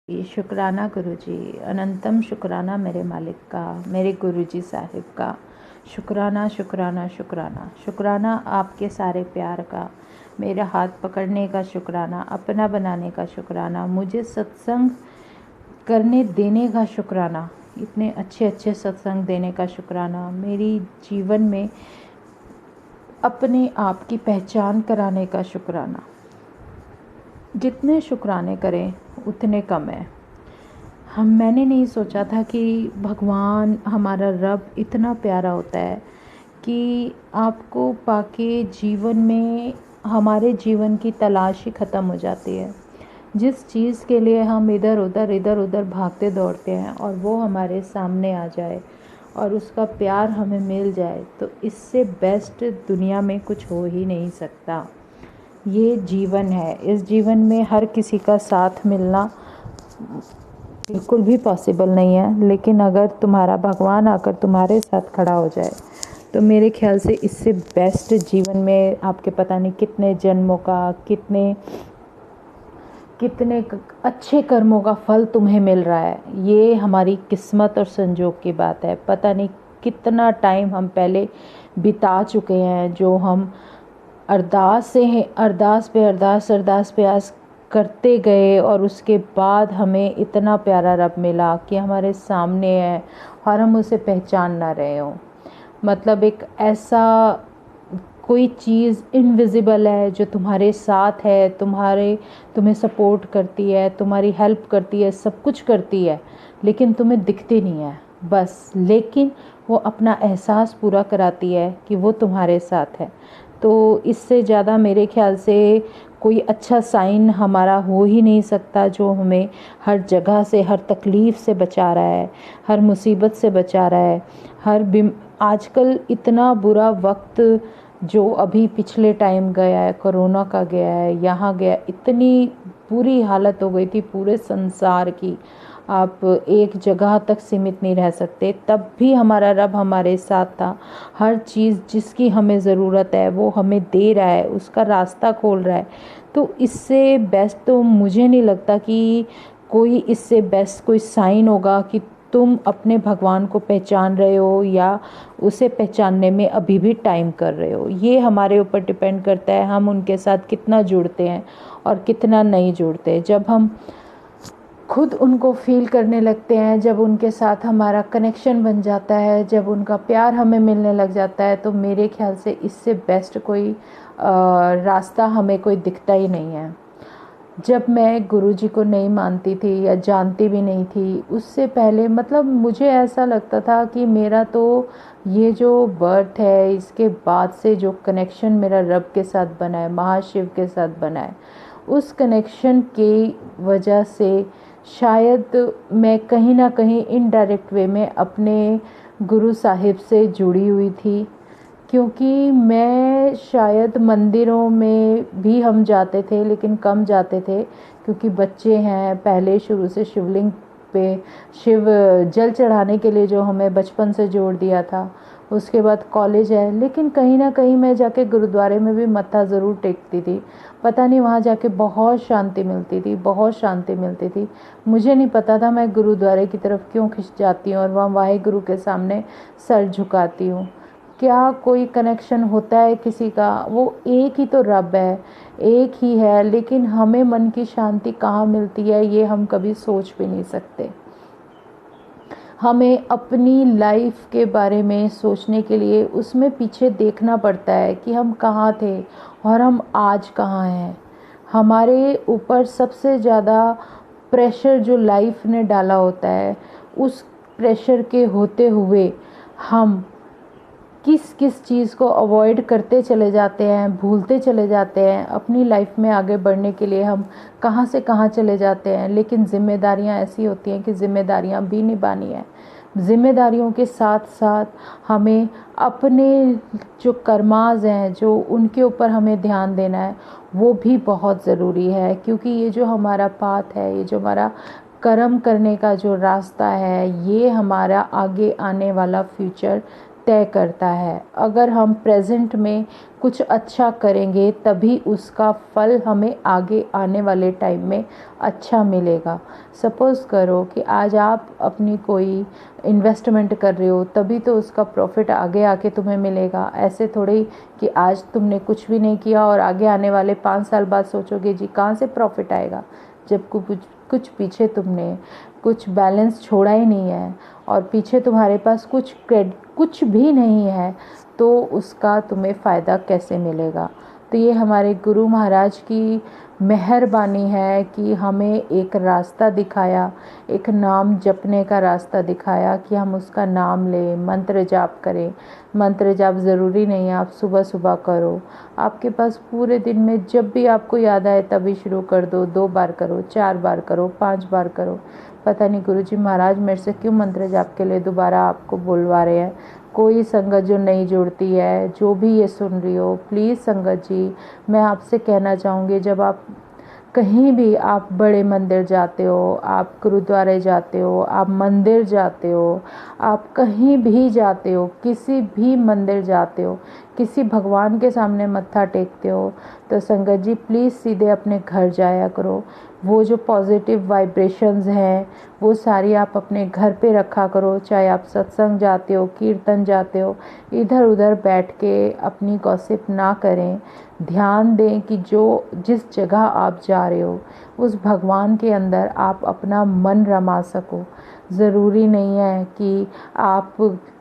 शुक्राना गुरुजी, अनंतम शुक्राना मेरे मालिक का, मेरे गुरुजी साहिब का। शुक्राना शुक्राना शुक्राना शुक्राना आपके सारे प्यार का, मेरा हाथ पकड़ने का शुक्राना, अपना बनाने का शुक्राना, मुझे सत्संग करने देने का शुक्राना, इतने अच्छे अच्छे सत्संग देने का शुक्राना, मेरी जीवन में अपने आप की पहचान कराने का शुक्राना। जितने शुक्राने करें उतने कम है। मैंने नहीं सोचा था कि भगवान हमारा रब इतना प्यारा होता है कि आपको पाके जीवन में हमारे जीवन की तलाश ही ख़त्म हो जाती है। जिस चीज़ के लिए हम इधर उधर भागते दौड़ते हैं और वो हमारे सामने आ जाए और उसका प्यार हमें मिल जाए, तो इससे बेस्ट दुनिया में कुछ हो ही नहीं सकता। ये जीवन है, इस जीवन में हर किसी का साथ मिलना बिल्कुल भी पॉसिबल नहीं है, लेकिन अगर तुम्हारा भगवान आकर तुम्हारे साथ खड़ा हो जाए तो मेरे ख्याल से इससे बेस्ट जीवन में आपके पता नहीं कितने जन्मों का, कितने अच्छे कर्मों का फल तुम्हें मिल रहा है। ये हमारी किस्मत और संजोग की बात है। पता नहीं कितना टाइम हम पहले बिता चुके हैं, जो हम अरदास पे आस करते गए और उसके बाद हमें इतना प्यारा रब मिला कि हमारे सामने है और हम उसे पहचान ना रहे हों। मतलब एक ऐसा कोई चीज़ इनविजिबल है जो तुम्हारे साथ है, तुम्हें सपोर्ट करती है, तुम्हारी हेल्प करती है, सब कुछ करती है, लेकिन तुम्हें दिखती नहीं है बस। लेकिन वो अपना एहसास पूरा कराती है कि वो तुम्हारे साथ है। तो इससे ज़्यादा मेरे ख्याल से कोई अच्छा साइन हमारा हो ही नहीं सकता, जो हमें हर जगह से, हर तकलीफ़ से बचा रहा है, हर मुसीबत से बचा रहा है। आजकल इतना बुरा वक्त जो अभी पिछले टाइम गया है, कोरोना का गया है, यहाँ गया, इतनी बुरी हालत हो गई थी पूरे संसार की। आप एक जगह तक सीमित नहीं रह सकते, तब भी हमारा रब हमारे साथ था। हर चीज़ जिसकी हमें ज़रूरत है वो हमें दे रहा है, उसका रास्ता खोल रहा है। तो इससे बेस्ट तो मुझे नहीं लगता कि इससे बेस्ट कोई साइन होगा कि तुम अपने भगवान को पहचान रहे हो या उसे पहचानने में अभी भी टाइम कर रहे हो। ये हमारे ऊपर डिपेंड करता है, हम उनके साथ कितना जुड़ते हैं और कितना नहीं जुड़ते। जब हम खुद उनको फील करने लगते हैं, जब उनके साथ हमारा कनेक्शन बन जाता है, जब उनका प्यार हमें मिलने लग जाता है, तो मेरे ख्याल से इससे बेस्ट कोई रास्ता हमें कोई दिखता ही नहीं है। जब मैं गुरुजी को नहीं मानती थी या जानती भी नहीं थी, उससे पहले मतलब मुझे ऐसा लगता था कि मेरा तो ये जो बर्थ है, इसके बाद से जो कनेक्शन मेरा रब के साथ बना है, महाशिव के साथ बना है, उस कनेक्शन की वजह से शायद मैं कहीं ना कहीं इनडायरेक्ट वे में अपने गुरु साहिब से जुड़ी हुई थी। क्योंकि मैं शायद मंदिरों में भी हम जाते थे, लेकिन कम जाते थे, क्योंकि बच्चे हैं। पहले शुरू से शिवलिंग पे शिव जल चढ़ाने के लिए जो हमें बचपन से जोड़ दिया था, उसके बाद कॉलेज है, लेकिन कहीं ना कहीं मैं जाके गुरुद्वारे में भी मत्था ज़रूर टेकती थी। पता नहीं वहाँ जाके बहुत शांति मिलती थी, बहुत शांति मिलती थी। मुझे नहीं पता था मैं गुरुद्वारे की तरफ क्यों खिंच जाती हूँ और वहाँ वाहेगुरु के सामने सर झुकाती हूँ। क्या कोई कनेक्शन होता है किसी का? वो एक ही तो रब है, एक ही है, लेकिन हमें मन की शांति कहाँ मिलती है ये हम कभी सोच भी नहीं सकते। हमें अपनी लाइफ के बारे में सोचने के लिए उसमें पीछे देखना पड़ता है कि हम कहाँ थे और हम आज कहाँ हैं। हमारे ऊपर सबसे ज़्यादा प्रेशर जो लाइफ ने डाला होता है, उस प्रेशर के होते हुए हम किस किस चीज़ को अवॉइड करते चले जाते हैं, भूलते चले जाते हैं। अपनी लाइफ में आगे बढ़ने के लिए हम कहाँ से कहाँ चले जाते हैं, लेकिन जिम्मेदारियां ऐसी होती हैं कि जिम्मेदारियां भी निभानी है। जिम्मेदारियों के साथ साथ हमें अपने जो कर्माज हैं, जो उनके ऊपर हमें ध्यान देना है, वो भी बहुत ज़रूरी है। क्योंकि ये जो हमारा पाथ है, ये जो हमारा कर्म करने का जो रास्ता है, ये हमारा आगे आने वाला फ्यूचर तय करता है। अगर हम प्रेजेंट में कुछ अच्छा करेंगे तभी उसका फल हमें आगे आने वाले टाइम में अच्छा मिलेगा। सपोज़ करो कि आज आप अपनी कोई इन्वेस्टमेंट कर रहे हो तभी तो उसका प्रॉफिट आगे आके तुम्हें मिलेगा। ऐसे थोड़ी कि आज तुमने कुछ भी नहीं किया और आगे आने वाले 5 साल बाद सोचोगे जी कहाँ से प्रॉफिट आएगा, जब कुछ पीछे तुमने कुछ बैलेंस छोड़ा ही नहीं है और पीछे तुम्हारे पास कुछ भी नहीं है, तो उसका तुम्हें फ़ायदा कैसे मिलेगा। तो ये हमारे गुरु महाराज की मेहरबानी है कि हमें एक रास्ता दिखाया, एक नाम जपने का रास्ता दिखाया कि हम उसका नाम लें, मंत्र जाप करें। मंत्र जाप ज़रूरी नहीं है आप सुबह सुबह करो, आपके पास पूरे दिन में जब भी आपको याद आए तभी शुरू कर दो। 2 बार करो, 4 बार करो, 5 बार करो। पता नहीं गुरुजी महाराज मेरे से क्यों मंत्र जाप के लिए दोबारा आपको बुलवा रहे हैं। कोई संगत जो नहीं जुड़ती है, जो भी ये सुन रही हो, प्लीज़ संगत जी मैं आपसे कहना चाहूँगी, जब आप कहीं भी आप बड़े मंदिर जाते हो, आप गुरुद्वारे जाते हो, आप मंदिर जाते हो, आप कहीं भी जाते हो, किसी भी मंदिर जाते हो, किसी भगवान के सामने मत्था टेकते हो, तो संगत जी प्लीज़ सीधे अपने घर जाया करो। वो जो पॉजिटिव वाइब्रेशंस हैं वो सारी आप अपने घर पे रखा करो। चाहे आप सत्संग जाते हो, कीर्तन जाते हो, इधर उधर बैठ के अपनी गॉसिप ना करें। ध्यान दें कि जिस जगह आप जा रहे हो उस भगवान के अंदर आप अपना मन रमा सको। ज़रूरी नहीं है कि आप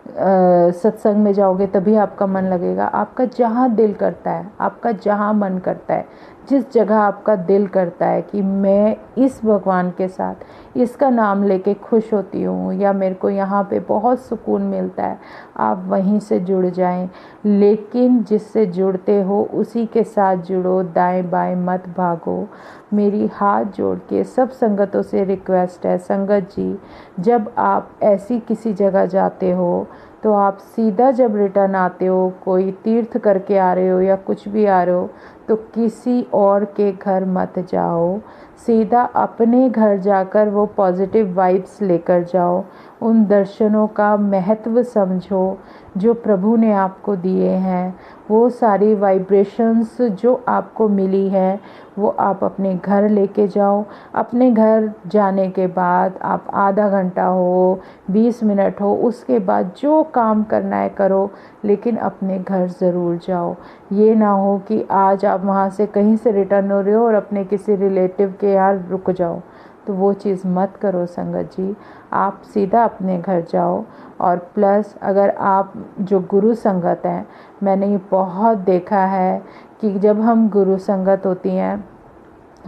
सत्संग में जाओगे तभी आपका मन लगेगा। आपका जहाँ दिल करता है, आपका जहाँ मन करता है, जिस जगह आपका दिल करता है कि मैं इस भगवान के साथ इसका नाम लेके खुश होती हूँ या मेरे को यहाँ पे बहुत सुकून मिलता है, आप वहीं से जुड़ जाएं। लेकिन जिससे जुड़ते हो उसी के साथ जुड़ो, दाएं बाएं मत भागो। मेरी हाथ जोड़ के सब संगतों से रिक्वेस्ट है, संगत जी जब आप ऐसी किसी जगह जाते हो तो आप सीधा जब रिटर्न आते हो, कोई तीर्थ करके आ रहे हो या कुछ भी आ रहे हो, तो किसी और के घर मत जाओ, सीधा अपने घर जाकर वो पॉजिटिव वाइब्स लेकर जाओ। उन दर्शनों का महत्व समझो जो प्रभु ने आपको दिए हैं। वो सारी वाइब्रेशंस जो आपको मिली है वो आप अपने घर लेके जाओ। अपने घर जाने के बाद आप आधा घंटा हो, 20 मिनट हो, उसके बाद जो काम करना है करो, लेकिन अपने घर ज़रूर जाओ। ये ना हो कि आज आप वहाँ से कहीं से रिटर्न हो रहे हो और अपने किसी रिलेटिव के यहाँ रुक जाओ, तो वो चीज़ मत करो संगत जी। आप सीधा अपने घर जाओ। और प्लस अगर आप जो गुरु संगत हैं, मैंने ये बहुत देखा है कि जब हम गुरु संगत होती हैं,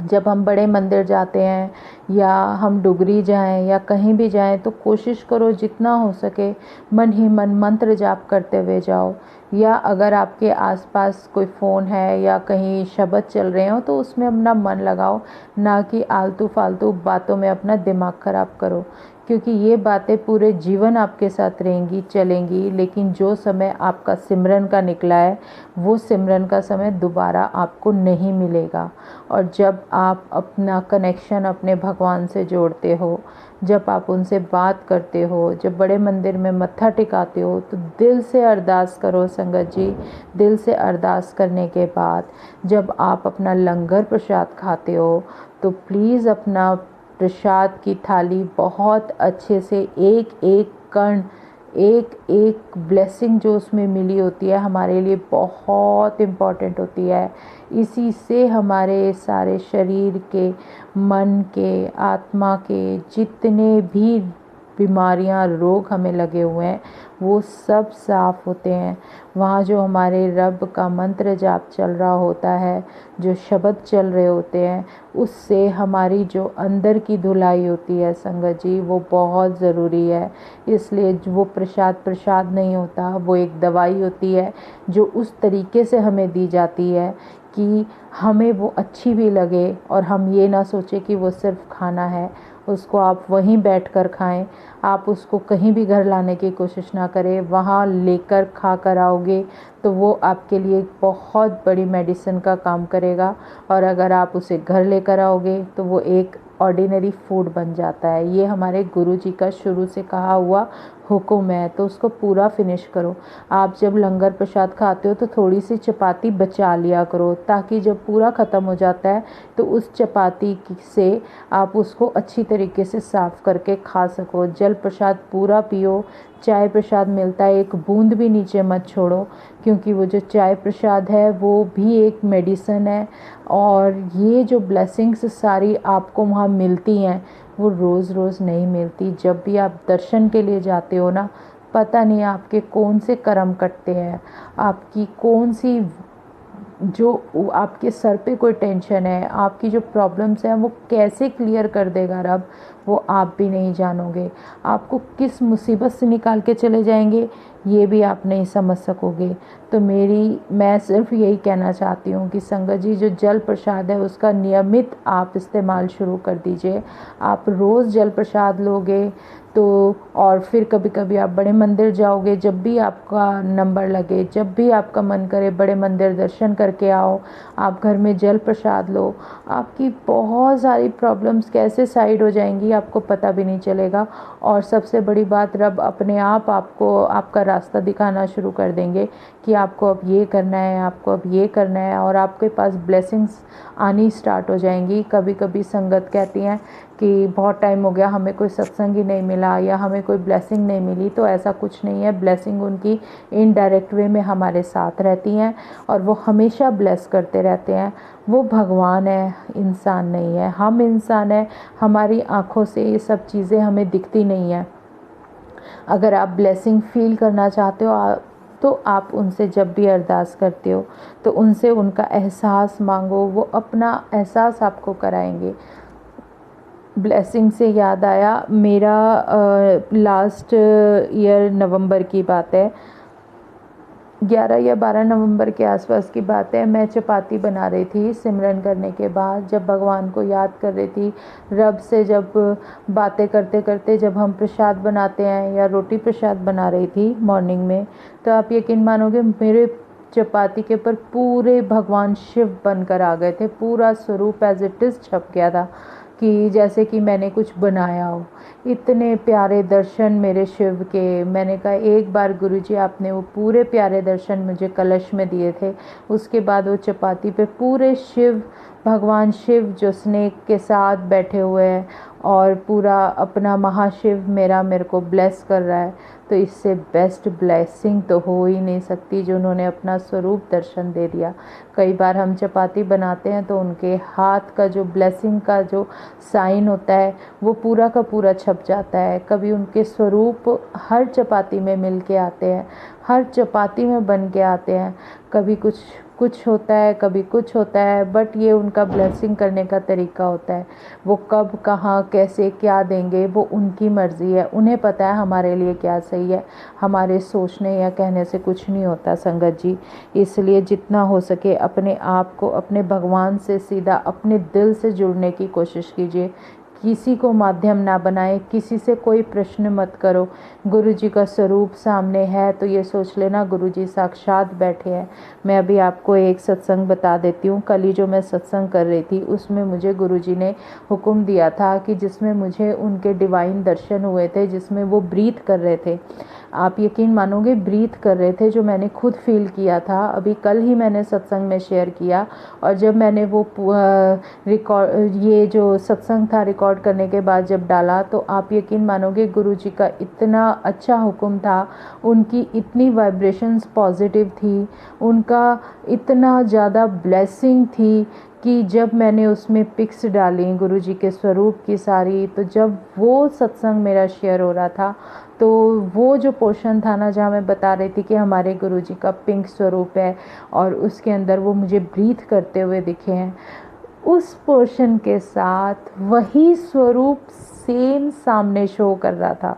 जब हम बड़े मंदिर जाते हैं या हम डुगरी जाएं या कहीं भी जाएं, तो कोशिश करो जितना हो सके मन ही मन मंत्र जाप करते हुए जाओ। या अगर आपके आसपास कोई फ़ोन है या कहीं शब्द चल रहे हो तो उसमें अपना मन लगाओ, ना कि आलतू फालतू बातों में अपना दिमाग ख़राब करो, क्योंकि ये बातें पूरे जीवन आपके साथ रहेंगी, चलेंगी। लेकिन जो समय आपका सिमरन का निकला है वो सिमरन का समय दोबारा आपको नहीं मिलेगा। और जब आप अपना कनेक्शन अपने भगवान से जोड़ते हो, जब आप उनसे बात करते हो, जब बड़े मंदिर में मत्था टिकाते हो, तो दिल से अरदास करो संगत जी। दिल से अरदास करने के बाद जब आप अपना लंगर प्रसाद खाते हो तो प्लीज़ अपना प्रसाद की थाली बहुत अच्छे से एक एक कण, एक एक ब्लेसिंग जो उसमें मिली होती है हमारे लिए बहुत इम्पॉर्टेंट होती है। इसी से हमारे सारे शरीर के, मन के, आत्मा के जितने भी बीमारियां, रोग हमें लगे हुए हैं वो सब साफ़ होते हैं। वहाँ जो हमारे रब का मंत्र जाप चल रहा होता है, जो शब्द चल रहे होते हैं, उससे हमारी जो अंदर की धुलाई होती है संगत जी वो बहुत ज़रूरी है। इसलिए वो प्रसाद नहीं होता, वो एक दवाई होती है जो उस तरीके से हमें दी जाती है कि हमें वो अच्छी भी लगे और हम ये ना सोचें कि वो सिर्फ खाना है। उसको आप वहीं बैठकर खाएं, आप उसको कहीं भी घर लाने की कोशिश ना करें। वहाँ लेकर खा कर आओगे तो वो आपके लिए बहुत बड़ी मेडिसिन का काम करेगा। और अगर आप उसे घर लेकर आओगे तो वो एक ऑर्डिनरी फूड बन जाता है। ये हमारे गुरु जी का शुरू से कहा हुआ हुक्म है, तो उसको पूरा फिनिश करो। आप जब लंगर प्रसाद खाते हो तो थोड़ी सी चपाती बचा लिया करो, ताकि जब पूरा ख़त्म हो जाता है तो उस चपाती से आप उसको अच्छी तरीके से साफ़ करके खा सको। जल प्रसाद पूरा पियो, चाय प्रसाद मिलता है, एक बूंद भी नीचे मत छोड़ो, क्योंकि वो जो चाय प्रसाद है वो भी एक मेडिसन है। और ये जो ब्लेसिंग्स सारी आपको वहाँ मिलती हैं वो रोज़ रोज़ नहीं मिलती। जब भी आप दर्शन के लिए जाते हो ना, पता नहीं आपके कौन से कर्म कटते हैं, आपकी कौन सी जो आपके सर पे कोई टेंशन है, आपकी जो प्रॉब्लम्स हैं वो कैसे क्लियर कर देगा रब, वो आप भी नहीं जानोगे। आपको किस मुसीबत से निकाल के चले जाएंगे ये भी आप नहीं समझ सकोगे। तो मैं सिर्फ यही कहना चाहती हूँ कि संगत जी, जो जल प्रसाद है उसका नियमित आप इस्तेमाल शुरू कर दीजिए। आप रोज़ जल प्रसाद लोगे तो, और फिर कभी कभी आप बड़े मंदिर जाओगे, जब भी आपका नंबर लगे, जब भी आपका मन करे बड़े मंदिर दर्शन करके आओ, आप घर में जल प्रसाद लो, आपकी बहुत सारी प्रॉब्लम्स कैसे साइड हो जाएंगी आपको पता भी नहीं चलेगा। और सबसे बड़ी बात, रब अपने आप आपको आपका रास्ता दिखाना शुरू कर देंगे कि आपको अब ये करना है, आपको अब ये करना है, और आपके पास ब्लेसिंग्स आनी स्टार्ट हो जाएंगी। कभी कभी संगत कहती हैं कि बहुत टाइम हो गया हमें कोई सत्संग ही नहीं मिला या हमें कोई ब्लेसिंग नहीं मिली, तो ऐसा कुछ नहीं है। ब्लेसिंग उनकी इनडायरेक्ट वे में हमारे साथ रहती हैं और वो हमेशा ब्लेस करते रहते हैं। वो भगवान है, इंसान नहीं है। हम इंसान हैं, हमारी आँखों से ये सब चीज़ें हमें दिखती नहीं है। अगर आप ब्लेसिंग फील करना चाहते हो तो आप उनसे जब भी अरदास करते हो तो उनसे उनका एहसास मांगो, वो अपना एहसास आपको कराएंगे। ब्लेसिंग से याद आया, मेरा लास्ट ईयर नवंबर की बात है, 11 या 12 नवंबर के आसपास की बात है। मैं चपाती बना रही थी सिमरन करने के बाद, जब भगवान को याद कर रही थी। रब से जब बातें करते करते जब हम प्रसाद बनाते हैं या रोटी प्रसाद बना रही थी मॉर्निंग में, तो आप यकीन मानोगे मेरे चपाती के ऊपर पूरे भगवान शिव बनकर आ गए थे। पूरा स्वरूप एज इट इज़ छप गया था, कि जैसे कि मैंने कुछ बनाया हो। इतने प्यारे दर्शन मेरे शिव के। मैंने कहा एक बार गुरुजी आपने वो पूरे प्यारे दर्शन मुझे कलश में दिए थे, उसके बाद वो चपाती पे पूरे शिव, भगवान शिव जो स्नेक के साथ बैठे हुए हैं और पूरा अपना महाशिव मेरे को ब्लेस कर रहा है, तो इससे बेस्ट ब्लेसिंग तो हो ही नहीं सकती, जो उन्होंने अपना स्वरूप दर्शन दे दिया। कई बार हम चपाती बनाते हैं तो उनके हाथ का जो ब्लेसिंग का जो साइन होता है वो पूरा का पूरा छप जाता है। कभी उनके स्वरूप हर चपाती में मिल के आते हैं, हर चपाती में बन के आते हैं। कभी कुछ कुछ होता है, कभी कुछ होता है, बट ये उनका ब्लेसिंग करने का तरीका होता है। वो कब कहाँ कैसे क्या देंगे वो उनकी मर्ज़ी है, उन्हें पता है हमारे लिए क्या सही है। हमारे सोचने या कहने से कुछ नहीं होता संगत जी। इसलिए जितना हो सके अपने आप को अपने भगवान से सीधा अपने दिल से जुड़ने की कोशिश कीजिए। किसी को माध्यम ना बनाए, किसी से कोई प्रश्न मत करो। गुरु जी का स्वरूप सामने है तो ये सोच लेना गुरु जी साक्षात बैठे हैं। मैं अभी आपको एक सत्संग बता देती हूँ। कल ही जो मैं सत्संग कर रही थी उसमें मुझे गुरु जी ने हुक्म दिया था कि जिसमें मुझे उनके डिवाइन दर्शन हुए थे, जिसमें वो ब्रीथ कर रहे थे। आप यकीन मानोगे, ब्रीथ कर रहे थे, जो मैंने खुद फील किया था। अभी कल ही मैंने सत्संग में शेयर किया, और जब मैंने वो ये जो सत्संग था रिकॉर्ड करने के बाद जब डाला, तो आप यकीन मानोगे गुरुजी का इतना अच्छा हुक्म था, उनकी इतनी वाइब्रेशंस पॉजिटिव थी, उनका इतना ज़्यादा ब्लेसिंग थी कि जब मैंने उसमें पिक्स डाली गुरुजी के स्वरूप की सारी, तो जब वो सत्संग मेरा शेयर हो रहा था तो वो जो पोर्शन था ना जहाँ मैं बता रही थी कि हमारे गुरुजी का पिंक स्वरूप है और उसके अंदर वो मुझे ब्रीथ करते हुए दिखे हैं, उस पोर्शन के साथ वही स्वरूप सेम सामने शो कर रहा था।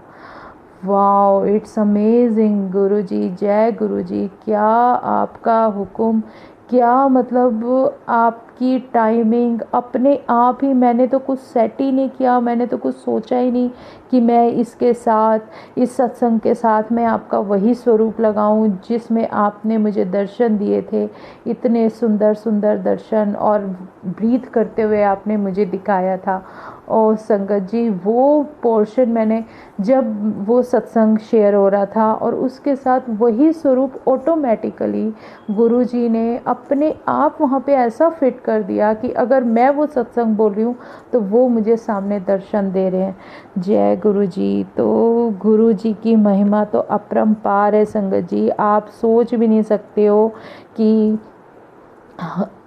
वाओ, इट्स अमेजिंग गुरुजी, जय गुरुजी। क्या आपका हुक्म, क्या मतलब आपकी टाइमिंग, अपने आप ही। मैंने तो कुछ सेट ही नहीं किया, मैंने तो कुछ सोचा ही नहीं कि मैं इसके साथ, इस सत्संग के साथ मैं आपका वही स्वरूप लगाऊं जिसमें आपने मुझे दर्शन दिए थे। इतने सुंदर सुंदर दर्शन और ब्रीथ करते हुए आपने मुझे दिखाया था। और संगत जी वो पोर्शन मैंने, जब वो सत्संग शेयर हो रहा था और उसके साथ वही स्वरूप ऑटोमेटिकली गुरुजी ने अपने आप वहाँ पे ऐसा फिट कर दिया कि अगर मैं वो सत्संग बोल रही हूँ तो वो मुझे सामने दर्शन दे रहे हैं। जय गुरुजी। तो गुरुजी की महिमा तो अपरंपार है संगत जी, आप सोच भी नहीं सकते हो कि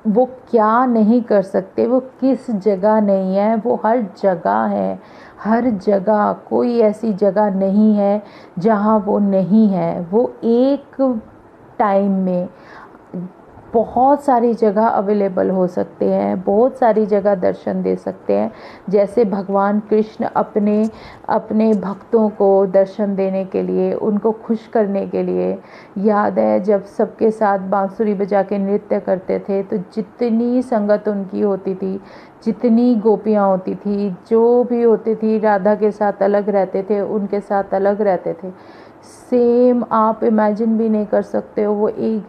वो क्या नहीं कर सकते, वो किस जगह नहीं है, वो हर जगह है। हर जगह, कोई ऐसी जगह नहीं है जहाँ वो नहीं है। वो एक टाइम में बहुत सारी जगह अवेलेबल हो सकते हैं, बहुत सारी जगह दर्शन दे सकते हैं। जैसे भगवान कृष्ण अपने अपने भक्तों को दर्शन देने के लिए, उनको खुश करने के लिए, याद है जब सबके साथ बांसुरी बजा के नृत्य करते थे तो जितनी संगत उनकी होती थी, जितनी गोपियाँ होती थी, जो भी होती थी, राधा के साथ अलग रहते थे, उनके साथ अलग रहते थे। सेम आप इमेजिन भी नहीं कर सकते हो वो एक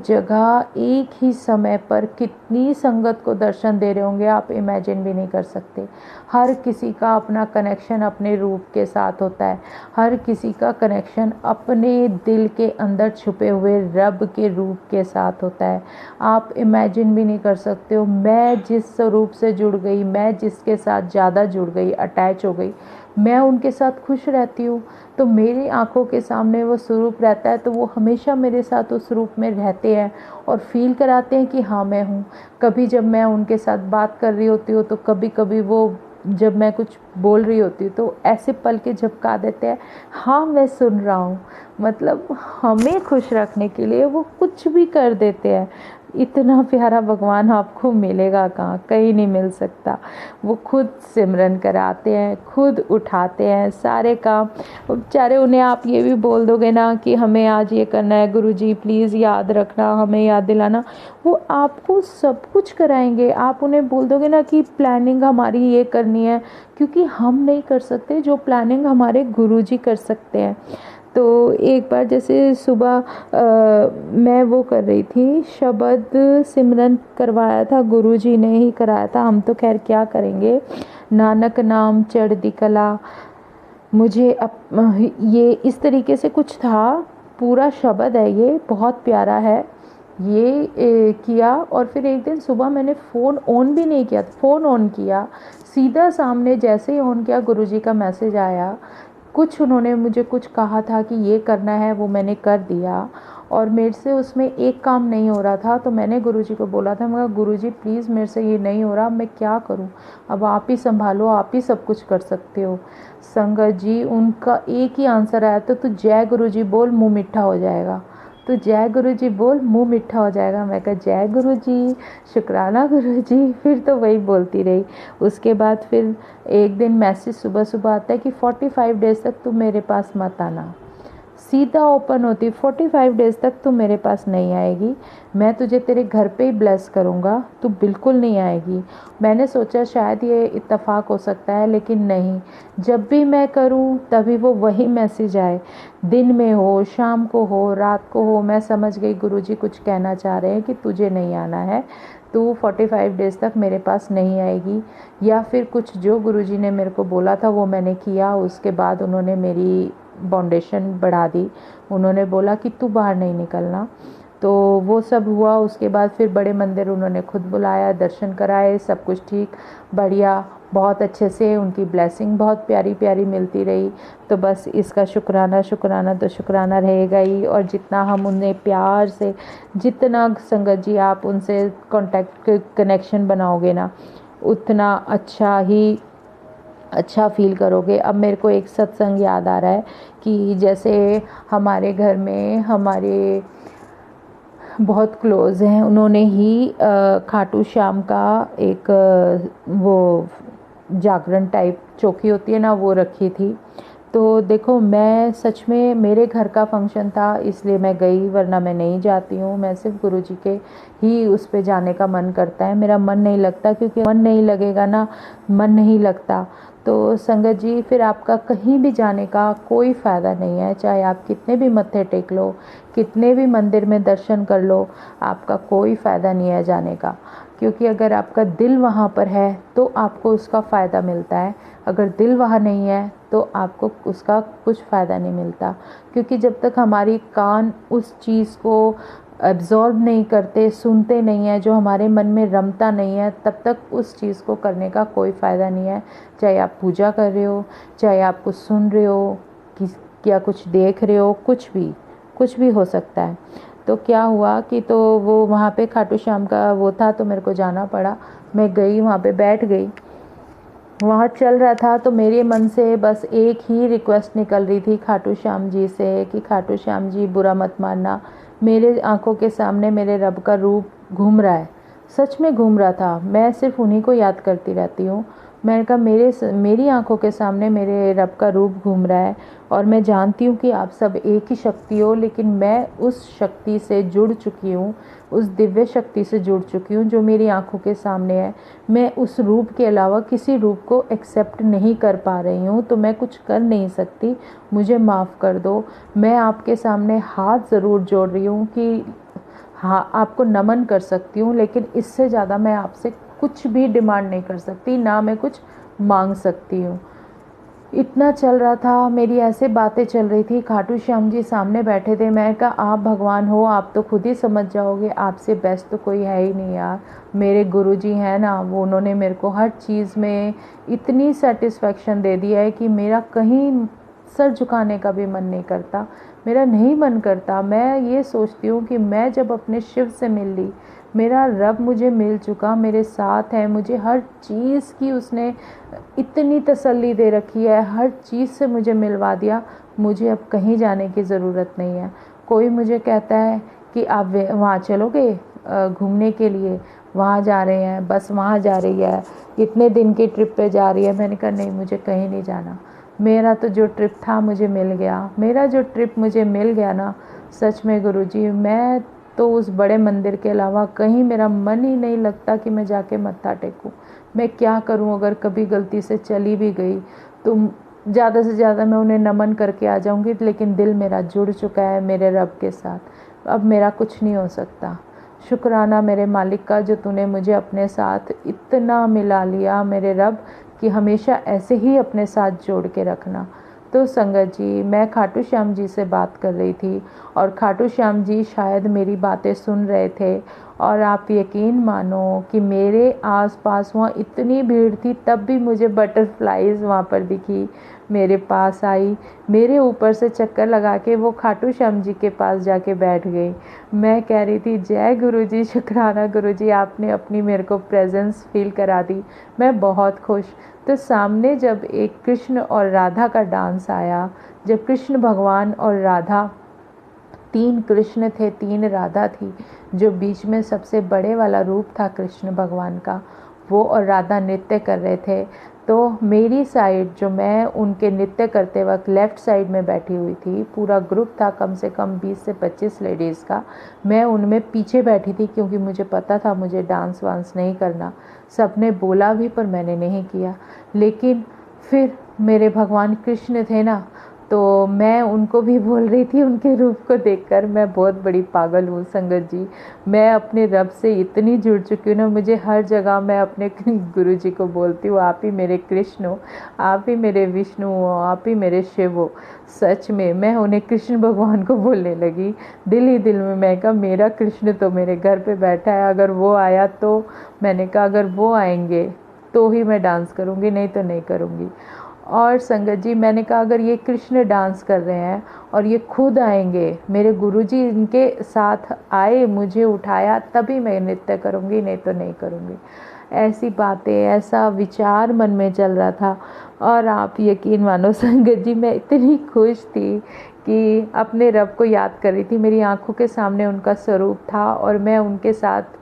जगह एक ही समय पर कितनी संगत को दर्शन दे रहे होंगे, आप इमेजिन भी नहीं कर सकते। हर किसी का अपना कनेक्शन अपने रूप के साथ होता है, हर किसी का कनेक्शन अपने दिल के अंदर छुपे हुए रब के रूप के साथ होता है। आप इमेजिन भी नहीं कर सकते हो, मैं जिस स्वरूप से जुड़ गई, मैं जिसके साथ ज़्यादा जुड़ गई, अटैच हो गई, मैं उनके साथ खुश रहती हूँ तो मेरी आंखों के सामने वो स्वरूप रहता है, तो वो हमेशा मेरे साथ उस रूप में रहते हैं और फील कराते हैं कि हाँ मैं हूँ। कभी जब मैं उनके साथ बात कर रही होती हूँ तो कभी कभी वो, जब मैं कुछ बोल रही होती हूँ तो ऐसे पल के झपका देते हैं, हाँ मैं सुन रहा हूँ। मतलब हमें खुश रखने के लिए वो कुछ भी कर देते हैं। इतना प्यारा भगवान आपको मिलेगा कहाँ, कहीं नहीं मिल सकता। वो खुद सिमरन कराते हैं, खुद उठाते हैं सारे काम। बेचारे उन्हें आप ये भी बोल दोगे ना कि हमें आज ये करना है गुरुजी प्लीज़ याद रखना, हमें याद दिलाना, वो आपको सब कुछ कराएंगे। आप उन्हें बोल दोगे ना कि प्लानिंग हमारी ये करनी है, क्योंकि हम नहीं कर सकते, जो प्लानिंग हमारे गुरुजी कर सकते हैं। तो एक बार जैसे सुबह मैं वो कर रही थी, शब्द सिमरन करवाया था, गुरुजी ने ही कराया था, हम तो खैर क्या करेंगे। नानक नाम चढ़दी कला, मुझे ये इस तरीके से कुछ था, पूरा शब्द है, ये बहुत प्यारा है। ये किया और फिर एक दिन सुबह मैंने फ़ोन ऑन भी नहीं किया, फ़ोन ऑन किया, सीधा सामने जैसे ही ऑन किया गुरुजी का मैसेज आया। कुछ उन्होंने मुझे कुछ कहा था कि ये करना है, वो मैंने कर दिया और मेरे से उसमें एक काम नहीं हो रहा था। तो मैंने गुरुजी को बोला था, मैं गुरुजी प्लीज़ मेरे से ये नहीं हो रहा, मैं क्या करूं, अब आप ही संभालो, आप ही सब कुछ कर सकते हो। संगत जी उनका एक ही आंसर आया था, तो जय गुरुजी बोल मुंह मीठा हो जाएगा, तो जय गुरुजी बोल मुंह मीठा हो जाएगा। मैं कहा जय गुरुजी, शुक्राना गुरुजी, फिर तो वही बोलती रही। उसके बाद फिर एक दिन मैसेज सुबह सुबह आता है कि 45 डेज़ तक तुम मेरे पास मत आना। सीधा ओपन होती, 45 डेज़ तक तू मेरे पास नहीं आएगी, मैं तुझे तेरे घर पे ही ब्लेस करूँगा, तू बिल्कुल नहीं आएगी। मैंने सोचा शायद ये इत्तेफाक हो सकता है, लेकिन नहीं, जब भी मैं करूँ तभी वो वही मैसेज आए, दिन में हो, शाम को हो, रात को हो। मैं समझ गई गुरुजी कुछ कहना चाह रहे हैं कि तुझे नहीं आना है, तू 45 डेज़ तक मेरे पास नहीं आएगी। या फिर कुछ जो गुरुजी ने मेरे को बोला था वो मैंने किया। उसके बाद उन्होंने मेरी बाउंडेशन बढ़ा दी, उन्होंने बोला कि तू बाहर नहीं निकलना, तो वो सब हुआ। उसके बाद फिर बड़े मंदिर उन्होंने खुद बुलाया, दर्शन कराए, सब कुछ ठीक बढ़िया, बहुत अच्छे से उनकी ब्लेसिंग बहुत प्यारी प्यारी मिलती रही। तो बस इसका शुक्राना शुक्राना तो शुक्राना रहेगा ही। और जितना हम उन्हें प्यार से, जितना संगत जी आप उनसे कांटेक्ट कनेक्शन बनाओगे ना, उतना अच्छा फील करोगे। अब मेरे को एक सत्संग याद आ रहा है कि जैसे हमारे घर में हमारे बहुत क्लोज़ हैं, उन्होंने ही खाटू श्याम का एक वो जागरण टाइप चौकी होती है ना, वो रखी थी। तो देखो मैं सच में, मेरे घर का फंक्शन था इसलिए मैं गई, वरना मैं नहीं जाती हूँ। मैं सिर्फ गुरुजी के ही उस पे जाने का मन करता है, मेरा मन नहीं लगता, क्योंकि मन नहीं लगेगा ना, मन नहीं लगता। तो संगत जी फिर आपका कहीं भी जाने का कोई फ़ायदा नहीं है, चाहे आप कितने भी मत्थे टेक लो, कितने भी मंदिर में दर्शन कर लो, आपका कोई फ़ायदा नहीं है जाने का। क्योंकि अगर आपका दिल वहाँ पर है तो आपको उसका फ़ायदा मिलता है, अगर दिल वहाँ नहीं है तो आपको उसका कुछ फ़ायदा नहीं मिलता। क्योंकि जब तक हमारी कान उस चीज़ को एब्ज़ॉर्ब नहीं करते, सुनते नहीं हैं, जो हमारे मन में रमता नहीं है, तब तक उस चीज़ को करने का कोई फ़ायदा नहीं है। चाहे आप पूजा कर रहे हो, चाहे आप कुछ सुन रहे हो, या कुछ देख रहे हो, कुछ भी हो सकता है। तो क्या हुआ कि तो वो वहाँ पे खाटू श्याम का वो था, तो मेरे को जाना पड़ा। मैं गई वहाँ पे, बैठ गई। वहाँ चल रहा था तो मेरे मन से बस एक ही रिक्वेस्ट निकल रही थी खाटू श्याम जी से कि खाटू श्याम जी बुरा मत मानना, मेरे आंखों के सामने मेरे रब का रूप घूम रहा है। सच में घूम रहा था, मैं सिर्फ उन्हीं को याद करती रहती हूँ। मैंने कहा मेरी आंखों के सामने मेरे रब का रूप घूम रहा है, और मैं जानती हूँ कि आप सब एक ही शक्ति हो, लेकिन मैं उस शक्ति से जुड़ चुकी हूँ, उस दिव्य शक्ति से जुड़ चुकी हूँ जो मेरी आंखों के सामने है। मैं उस रूप के अलावा किसी रूप को एक्सेप्ट नहीं कर पा रही हूँ, तो मैं कुछ कर नहीं सकती, मुझे माफ़ कर दो। मैं आपके सामने हाथ ज़रूर जोड़ रही हूँ कि हाँ, आपको नमन कर सकती हूँ, लेकिन इससे ज़्यादा मैं आपसे कुछ भी डिमांड नहीं कर सकती, ना मैं कुछ मांग सकती हूँ। इतना चल रहा था, मेरी ऐसे बातें चल रही थी। खाटू श्याम जी सामने बैठे थे। मैं कहा आप भगवान हो, आप तो खुद ही समझ जाओगे, आपसे बेस्ट तो कोई है ही नहीं यार। मेरे गुरुजी हैं ना, वो उन्होंने मेरे को हर चीज़ में इतनी सेटिस्फेक्शन दे दिया है कि मेरा कहीं सर झुकाने का भी मन नहीं करता, मेरा नहीं मन करता। मैं ये सोचती हूँ कि मैं जब अपने शिव से मिल ली, मेरा रब मुझे मिल चुका, मेरे साथ है, मुझे हर चीज़ की उसने इतनी तसल्ली दे रखी है, हर चीज़ से मुझे मिलवा दिया, मुझे अब कहीं जाने की ज़रूरत नहीं है। कोई मुझे कहता है कि आप वहाँ चलोगे घूमने के लिए, वहाँ जा रहे हैं, बस वहाँ जा रही है, इतने दिन की ट्रिप पे जा रही है। मैंने कहा नहीं, मुझे कहीं नहीं जाना। मेरा तो जो ट्रिप था मुझे मिल गया, मेरा जो ट्रिप मुझे मिल गया ना, सच में गुरुजी, मैं तो उस बड़े मंदिर के अलावा कहीं मेरा मन ही नहीं लगता कि मैं जाके मत्था टेकूं। मैं क्या करूं, अगर कभी गलती से चली भी गई तो ज़्यादा से ज़्यादा मैं उन्हें नमन करके आ जाऊंगी, लेकिन दिल मेरा जुड़ चुका है मेरे रब के साथ, अब मेरा कुछ नहीं हो सकता। शुक्राना मेरे मालिक का, जो तूने मुझे अपने साथ इतना मिला लिया मेरे रब, कि हमेशा ऐसे ही अपने साथ जोड़ के रखना। तो संगत जी, मैं खाटू श्याम जी से बात कर रही थी, और खाटू श्याम जी शायद मेरी बातें सुन रहे थे। और आप यकीन मानो कि मेरे आसपास वहाँ इतनी भीड़ थी, तब भी मुझे बटरफ्लाइज वहाँ पर दिखी, मेरे पास आई, मेरे ऊपर से चक्कर लगा के वो खाटू श्याम जी के पास जाके बैठ गई। मैं कह रही थी जय गुरुजी, शुक्राना गुरुजी, आपने अपनी मेरे को प्रेजेंस फील करा दी, मैं बहुत खुश। तो सामने जब एक कृष्ण और राधा का डांस आया, जब कृष्ण भगवान और राधा, 3 कृष्ण थे, 3 राधा थी, जो बीच में सबसे बड़े वाला रूप था कृष्ण भगवान का, वो और राधा नृत्य कर रहे थे। तो मेरी साइड, जो मैं उनके नृत्य करते वक्त लेफ़्ट साइड में बैठी हुई थी, पूरा ग्रुप था कम से कम 20 से 25 लेडीज़ का, मैं उनमें पीछे बैठी थी, क्योंकि मुझे पता था मुझे डांस वांस नहीं करना। सबने बोला भी पर मैंने नहीं किया। लेकिन फिर मेरे भगवान कृष्ण थे ना, तो मैं उनको भी बोल रही थी, उनके रूप को देखकर मैं बहुत बड़ी पागल हूँ संगत जी। मैं अपने रब से इतनी जुड़ चुकी हूँ ना, मुझे हर जगह मैं अपने गुरु जी को बोलती हूँ, आप ही मेरे कृष्ण हो, आप ही मेरे विष्णु हो, आप ही मेरे शिव हो। सच में मैं उन्हें कृष्ण भगवान को बोलने लगी, दिल ही दिल में। मैं कहा मेरा कृष्ण तो मेरे घर पे बैठा है, अगर वो आया तो, मैंने कहा अगर वो आएंगे तो ही मैं डांस करूँगी, नहीं तो नहीं करूँगी। और संगत जी, मैंने कहा अगर ये कृष्ण डांस कर रहे हैं और ये खुद आएंगे, मेरे गुरुजी इनके साथ आए, मुझे उठाया, तभी मैं नृत्य करूँगी, नहीं तो नहीं करूँगी। ऐसी बातें, ऐसा विचार मन में चल रहा था। और आप यकीन मानो संगत जी, मैं इतनी खुश थी कि अपने रब को याद कर रही थी, मेरी आंखों के सामने उनका स्वरूप था और मैं उनके साथ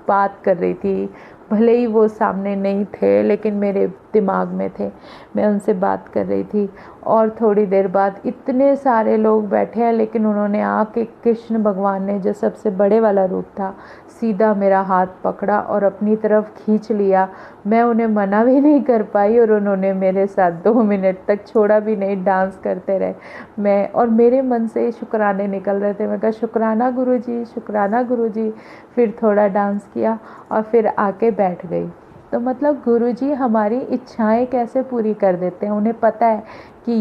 बात कर रही थी। भले ही वो सामने नहीं थे, लेकिन मेरे दिमाग में थे। मैं उनसे बात कर रही थी और थोड़ी देर बाद इतने सारे लोग बैठे हैं, लेकिन उन्होंने आके कृष्ण भगवान ने जो सबसे बड़े वाला रूप था, सीधा मेरा हाथ पकड़ा और अपनी तरफ खींच लिया। मैं उन्हें मना भी नहीं कर पाई और उन्होंने मेरे साथ 2 मिनट तक छोड़ा भी नहीं, डांस करते रहे। मैं और मेरे मन से शुक्राने निकल रहे थे। मैं कहा शुक्राना गुरुजी, शुक्राना गुरुजी। फिर थोड़ा डांस किया और फिर आके बैठ गई। तो मतलब गुरुजी हमारी इच्छाएं कैसे पूरी कर देते हैं। उन्हें पता है कि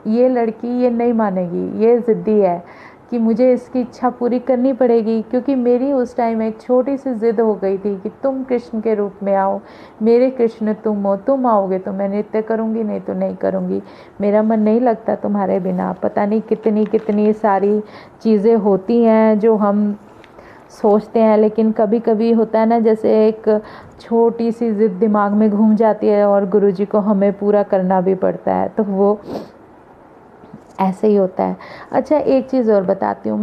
ये लड़की ये नहीं मानेगी, ये ज़िद्दी है, कि मुझे इसकी इच्छा पूरी करनी पड़ेगी, क्योंकि मेरी उस टाइम एक छोटी सी ज़िद हो गई थी कि तुम कृष्ण के रूप में आओ, मेरे कृष्ण तुम हो, तुम आओगे तो मैं नृत्य करूँगी, नहीं तो नहीं करूँगी। मेरा मन नहीं लगता तुम्हारे बिना। पता नहीं कितनी कितनी सारी चीज़ें होती हैं जो हम सोचते हैं, लेकिन कभी कभी होता है ना, जैसे एक छोटी सी ज़िद दिमाग में घूम जाती है और गुरुजी को हमें पूरा करना भी पड़ता है, तो वो ऐसे ही होता है। अच्छा, एक चीज़ और बताती हूँ।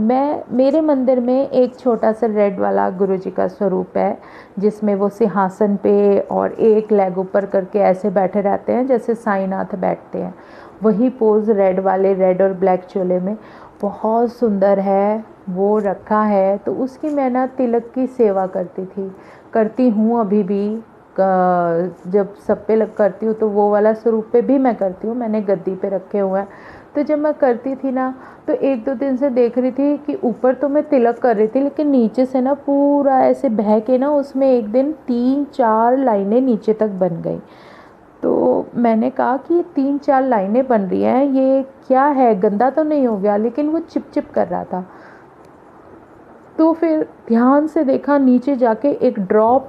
मेरे मंदिर में एक छोटा सा रेड वाला गुरुजी का स्वरूप है, जिसमें वो सिंहासन पे और एक लेग ऊपर करके ऐसे बैठे रहते हैं जैसे साईनाथ बैठते हैं। वही पोज रेड वाले, रेड और ब्लैक चोले में, बहुत सुंदर है, वो रखा है। तो उसकी मैं ना तिलक की सेवा करती थी, करती हूँ अभी भी। जब सब पे करती हूँ तो वो वाला स्वरूप पे भी मैं करती हूँ, मैंने गद्दी पे रखे हुए हैं। तो जब मैं करती थी ना, तो 1-2 दिन से देख रही थी कि ऊपर तो मैं तिलक कर रही थी, लेकिन नीचे से ना पूरा ऐसे बह के ना उसमें एक दिन 3-4 लाइनें नीचे तक बन गई। तो मैंने कहा कि ये 3-4 लाइनें बन रही हैं, ये क्या है, गंदा तो नहीं हो गया? लेकिन वो चिप चिप कर रहा था। तो फिर ध्यान से देखा, नीचे जाके एक ड्रॉप,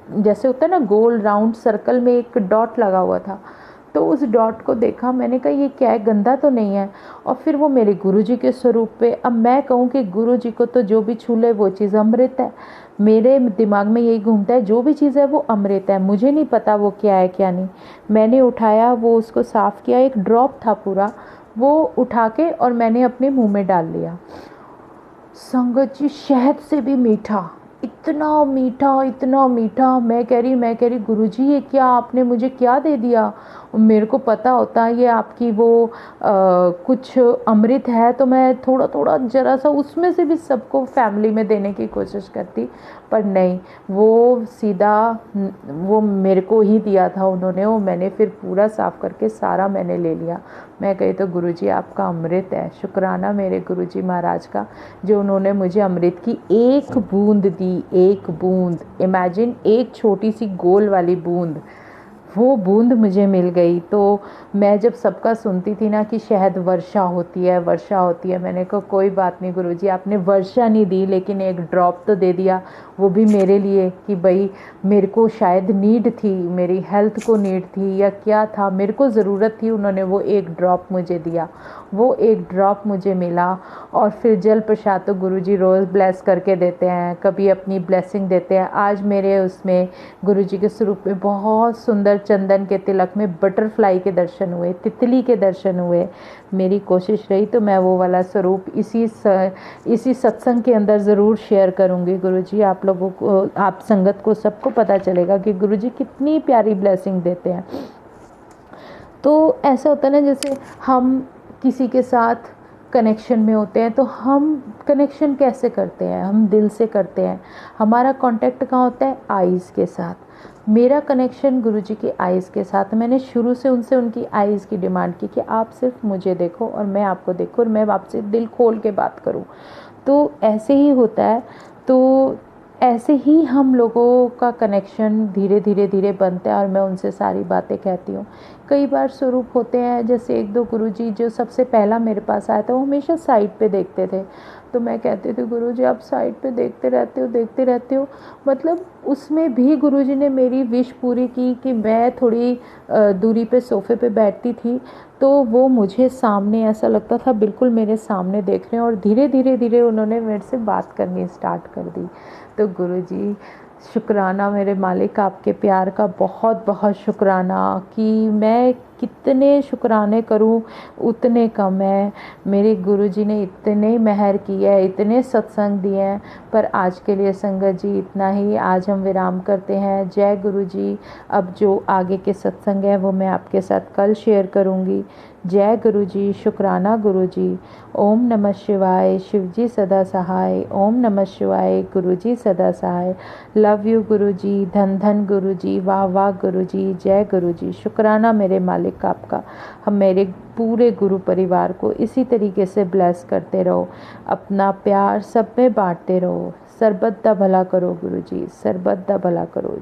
जैसे होता है ना गोल राउंड सर्कल में एक डॉट लगा हुआ था। तो उस डॉट को देखा, मैंने कहा ये क्या है, गंदा तो नहीं है? और फिर वो मेरे गुरुजी के स्वरूप पे। अब मैं कहूँ कि गुरुजी को तो जो भी छू ले वो चीज़ अमृत है। मेरे दिमाग में यही घूमता है, जो भी चीज़ है वो अमृत है। मुझे नहीं पता वो क्या है क्या नहीं। मैंने उठाया, वो उसको साफ़ किया, एक ड्रॉप था पूरा, वो उठा के और मैंने अपने मुँह में डाल लिया। संगत जी, शहद से भी मीठा, इतना मीठा, इतना मीठा। मैं कह रही गुरुजी ये क्या आपने मुझे क्या दे दिया? मेरे को पता होता ये आपकी वो कुछ अमृत है, तो मैं थोड़ा थोड़ा ज़रा सा उसमें से भी सबको फैमिली में देने की कोशिश करती। पर नहीं, वो सीधा वो मेरे को ही दिया था उन्होंने। वो मैंने फिर पूरा साफ़ करके सारा मैंने ले लिया। मैं कही तो गुरुजी आपका अमृत है। शुक्राना मेरे गुरुजी महाराज का, जो उन्होंने मुझे अमृत की एक बूंद दी। एक बूंद, इमेजिन, एक छोटी सी गोल वाली बूंद, वो बूंद मुझे मिल गई। तो मैं जब सबका सुनती थी ना कि शहद वर्षा होती है, वर्षा होती है, मैंने कहा कोई बात नहीं गुरुजी, आपने वर्षा नहीं दी लेकिन एक ड्रॉप तो दे दिया, वो भी मेरे लिए, कि भाई मेरे को शायद नीड थी, मेरी हेल्थ को नीड थी या क्या था, मेरे को ज़रूरत थी, उन्होंने वो एक ड्रॉप मुझे दिया, वो एक ड्रॉप मुझे मिला। और फिर जल प्रसाद तो गुरुजी रोज़ ब्लेस करके देते हैं, कभी अपनी ब्लेसिंग देते हैं। आज मेरे उसमें गुरुजी के स्वरूप में बहुत सुंदर चंदन के तिलक में बटरफ्लाई के दर्शन हुए, तितली के दर्शन हुए। मेरी कोशिश रही तो मैं वो वाला स्वरूप इसी सत्संग के अंदर ज़रूर शेयर करूँगी गुरुजी। आप लोगों को, आप संगत को, सबको पता चलेगा कि गुरुजी कितनी प्यारी ब्लेसिंग देते हैं। तो ऐसा होता है ना, जैसे हम किसी के साथ कनेक्शन में होते हैं, तो हम कनेक्शन कैसे करते हैं? हम दिल से करते हैं। हमारा कांटेक्ट कहाँ होता है? आईज़ के साथ। मेरा कनेक्शन गुरुजी की आईज़ के साथ। मैंने शुरू से उनसे उनकी आईज़ की डिमांड की कि आप सिर्फ मुझे देखो और मैं आपको देखूँ और मैं आपसे दिल खोल के बात करूँ। तो ऐसे ही होता है। तो ऐसे ही हम लोगों का कनेक्शन धीरे धीरे धीरे बनता है और मैं उनसे सारी बातें कहती हूँ। कई बार स्वरूप होते हैं, जैसे 1-2 गुरुजी जो सबसे पहला मेरे पास आया था, वो हमेशा साइड पे देखते थे। तो मैं कहती थी गुरुजी आप साइड पे देखते रहते हो। मतलब उसमें भी गुरुजी ने मेरी विश पूरी की कि मैं थोड़ी दूरी पे सोफ़े पे बैठती थी, तो वो मुझे सामने ऐसा लगता था बिल्कुल मेरे सामने देख रहे हैं, और धीरे धीरे धीरे उन्होंने मेरे से बात करनी स्टार्ट कर दी। तो गुरुजी शुक्राना मेरे मालिक, आपके प्यार का बहुत बहुत शुक्राना कि मैं कितने शुक्राने करूं उतने कम है। मेरे गुरुजी ने इतने मेहर किया है, इतने सत्संग दिए हैं, पर आज के लिए संगत जी इतना ही। आज हम विराम करते हैं। जय गुरुजी। अब जो आगे के सत्संग है वो मैं आपके साथ कल शेयर करूंगी। जय गुरुजी। शुक्राना गुरुजी। ओम नमः शिवाय। शिवजी सदा सहाय। ओम नमः शिवाय। गुरुजी सदा सहाय। लव यू गुरुजी। धन धन गुरुजी। वाह वाह गुरुजी। जय गुरुजी। शुक्राना मेरे मालिक आपका। हम मेरे पूरे गुरु परिवार को इसी तरीके से ब्लेस करते रहो, अपना प्यार सब में बांटते रहो। सरबत दा भला करो गुरुजी, सरबत दा भला करो।